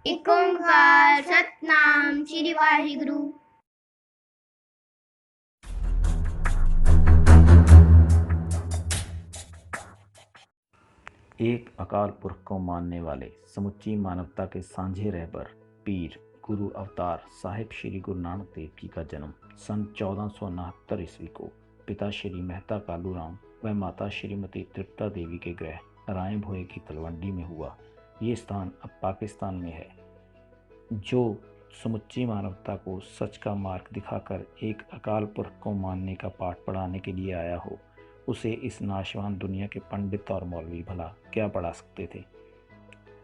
एक ओंकार सतनाम श्री वाहिगुरु। एक अकाल पुरख को मानने वाले समुच्ची मानवता के सांझे रहबर पीर गुरु अवतार साहिब श्री गुरु नानक देव जी का जन्म सन 1469 ईस्वी को पिता श्री मेहता कालूराम व माता श्रीमती तृप्ता देवी के गृह राय भोए की तलवंडी में हुआ। ये स्थान अब पाकिस्तान में है। जो समुच्ची मानवता को सच का मार्ग दिखाकर एक अकाल पुरख को मानने का पाठ पढ़ाने के लिए आया हो, उसे इस नाशवान दुनिया के पंडित और मौलवी भला क्या पढ़ा सकते थे।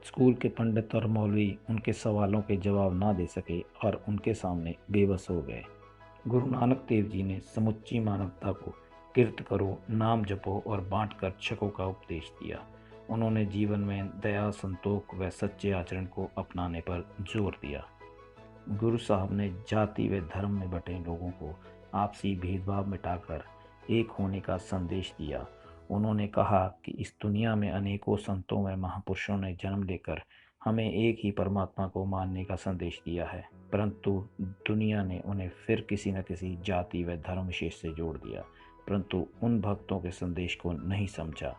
स्कूल के पंडित और मौलवी उनके सवालों के जवाब ना दे सके और उनके सामने बेबस हो गए। गुरु नानक देव जी ने समुच्ची मानवता को कीर्त करो, नाम जपो और बांट कर छको का उपदेश दिया। उन्होंने जीवन में दया, संतोख व सच्चे आचरण को अपनाने पर जोर दिया। गुरु साहब ने जाति व धर्म में बटे लोगों को आपसी भेदभाव मिटाकर एक होने का संदेश दिया। उन्होंने कहा कि इस दुनिया में अनेकों संतों व महापुरुषों ने जन्म लेकर हमें एक ही परमात्मा को मानने का संदेश दिया है, परंतु दुनिया ने उन्हें फिर किसी न किसी जाति व धर्म विशेष से जोड़ दिया, परंतु उन भक्तों के संदेश को नहीं समझा।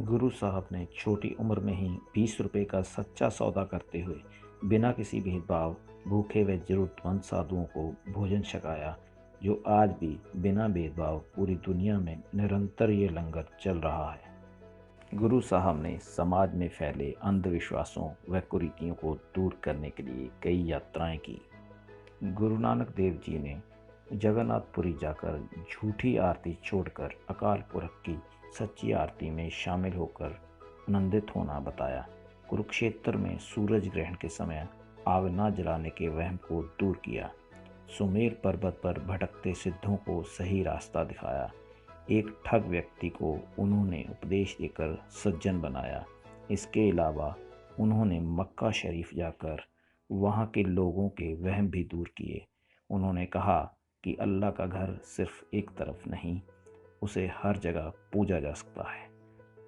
गुरु साहब ने छोटी उम्र में ही 20 रुपये का सच्चा सौदा करते हुए बिना किसी भेदभाव भूखे व जरूरतमंद साधुओं को भोजन छकाया, जो आज भी बिना भेदभाव पूरी दुनिया में निरंतर ये लंगर चल रहा है। गुरु साहब ने समाज में फैले अंधविश्वासों व कुरीतियों को दूर करने के लिए कई यात्राएं की। गुरु नानक देव जी ने जगन्नाथपुरी जाकर झूठी आरती छोड़कर अकाल पुरख की सच्ची आरती में शामिल होकर आनंदित होना बताया। कुरुक्षेत्र में सूरज ग्रहण के समय आग न जलाने के वहम को दूर किया। सुमेर पर्वत पर भटकते सिद्धों को सही रास्ता दिखाया। एक ठग व्यक्ति को उन्होंने उपदेश देकर सज्जन बनाया। इसके अलावा उन्होंने मक्का शरीफ जाकर वहाँ के लोगों के वहम भी दूर किए। उन्होंने कहा कि अल्लाह का घर सिर्फ एक तरफ नहीं, उसे हर जगह पूजा जा सकता है।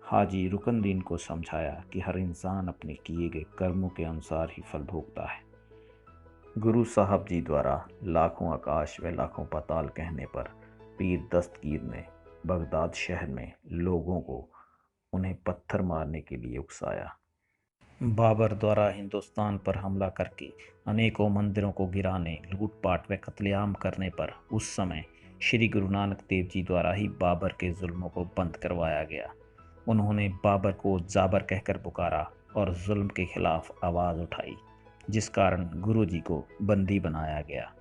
हाजी रुकनदीन को समझाया कि हर इंसान अपने किए गए कर्मों के अनुसार ही फल भोगता है। गुरु साहब जी द्वारा लाखों आकाश व लाखों पाताल कहने पर पीर दस्तगीर ने बगदाद शहर में लोगों को उन्हें पत्थर मारने के लिए उकसाया। बाबर द्वारा हिंदुस्तान पर हमला करके अनेकों मंदिरों को गिराने, लूटपाट व कत्लेआम करने पर उस समय श्री गुरु नानक देव जी द्वारा ही बाबर के जुल्मों को बंद करवाया गया। उन्होंने बाबर को जाबर कहकर पुकारा और जुल्म के खिलाफ आवाज़ उठाई, जिस कारण गुरु जी को बंदी बनाया गया।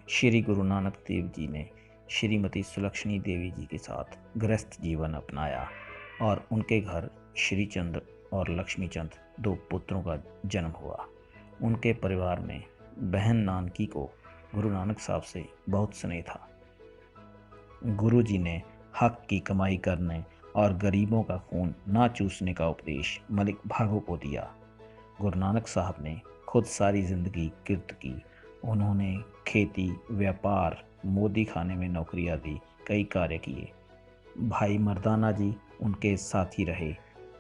श्री गुरु नानक देव जी ने श्रीमती सुलक्षणी देवी जी के साथ गृहस्थ जीवन अपनाया और उनके घर श्रीचंद्र और लक्ष्मीचंद 2 पुत्रों का जन्म हुआ। उनके परिवार में बहन नानकी को गुरु नानक साहब से बहुत स्नेह था। गुरु जी ने हक की कमाई करने और गरीबों का खून ना चूसने का उपदेश मलिक भागो को दिया। गुरु नानक साहब ने खुद सारी जिंदगी किरत की। उन्होंने खेती, व्यापार, मोदी खाने में नौकरियां दी, कई कार्य किए। भाई मर्दाना जी उनके साथी रहे।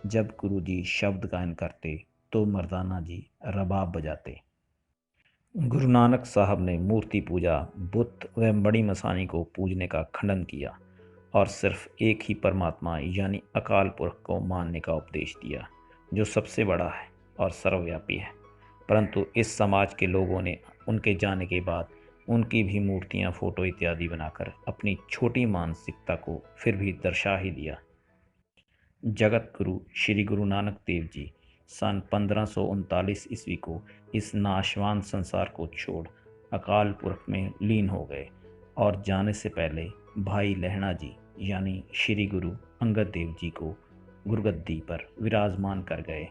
जब गुरु जी शब्द गायन करते तो मर्दाना जी रबाब बजाते। गुरु नानक साहब ने मूर्ति पूजा, बुत व बड़ी मसानी को पूजने का खंडन किया और सिर्फ एक ही परमात्मा यानी अकाल पुरख को मानने का उपदेश दिया, जो सबसे बड़ा है और सर्वव्यापी है। परंतु इस समाज के लोगों ने उनके जाने के बाद उनकी भी मूर्तियां, फोटो इत्यादि बनाकर अपनी छोटी मानसिकता को फिर भी दर्शा ही दिया। जगत गुरु श्री गुरु नानक देव जी सन 1539 ईस्वी को इस नाशवान संसार को छोड़ अकाल पुरख में लीन हो गए और जाने से पहले भाई लहणा जी यानी श्री गुरु अंगद देव जी को गुरगद्दी पर विराजमान कर गए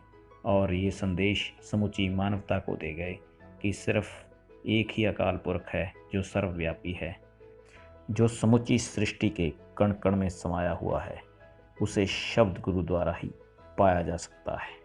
और ये संदेश समूची मानवता को दे गए कि सिर्फ एक ही अकाल पुरख है जो सर्वव्यापी है, जो समूची सृष्टि के कण कण में समाया हुआ है। उसे शब्द गुरु द्वारा ही पाया जा सकता है।